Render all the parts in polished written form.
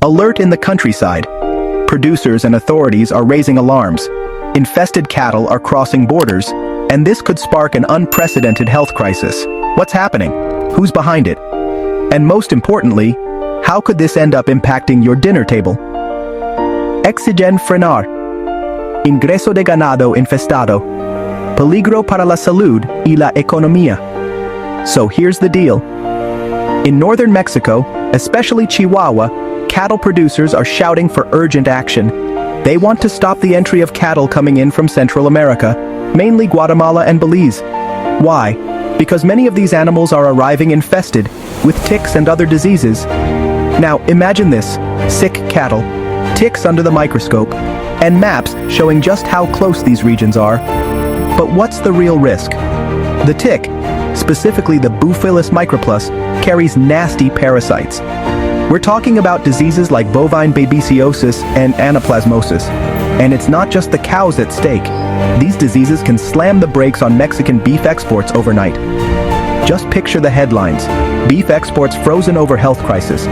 Alert in the countryside. Producers and authorities are raising alarms. Infested cattle are crossing borders, and this could spark an unprecedented health crisis. What's happening? Who's behind it? And most importantly, how could this end up impacting your dinner table? Exigen frenar. Ingreso de ganado infestado. Peligro para la salud y la economía. So here's the deal. In northern Mexico, especially Chihuahua, cattle producers are shouting for urgent action. They want to stop the entry of cattle coming in from Central America, mainly Guatemala and Belize. Why? Because many of these animals are arriving infested with ticks and other diseases. Now imagine this: sick cattle, ticks under the microscope, and maps showing just how close these regions are. But what's the real risk? The tick, specifically the Bufillus microplus, carries nasty parasites. We're talking about diseases like bovine babesiosis and anaplasmosis. And it's not just the cows at stake. These diseases can slam the brakes on Mexican beef exports overnight. Just picture the headlines: beef exports frozen over health crisis.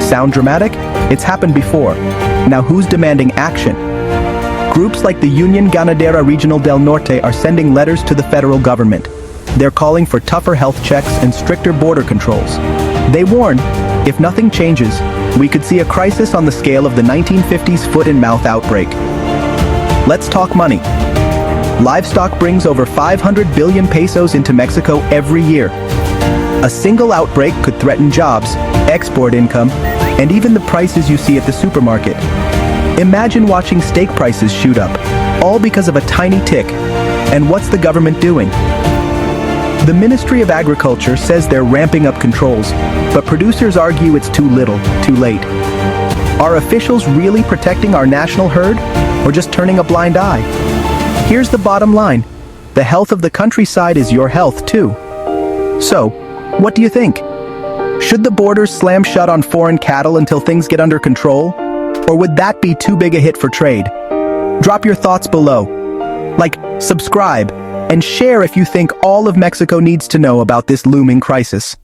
Sound dramatic? It's happened before. Now who's demanding action? Groups like the Union Ganadera Regional del Norte are sending letters to the federal government. They're calling for tougher health checks and stricter border controls. They warn, if nothing changes, we could see a crisis on the scale of the 1950s foot-and-mouth outbreak. Let's talk money. Livestock brings over 500 billion pesos into Mexico every year. A single outbreak could threaten jobs, export income, and even the prices you see at the supermarket. Imagine watching steak prices shoot up, all because of a tiny tick. And what's the government doing? The Ministry of Agriculture says they're ramping up controls, but producers argue it's too little, too late. Are officials really protecting our national herd, or just turning a blind eye? Here's the bottom line: the health of the countryside is your health too. So, what do you think? Should the borders slam shut on foreign cattle until things get under control? Or would that be too big a hit for trade? Drop your thoughts below. Like, subscribe, and share if you think all of Mexico needs to know about this looming crisis.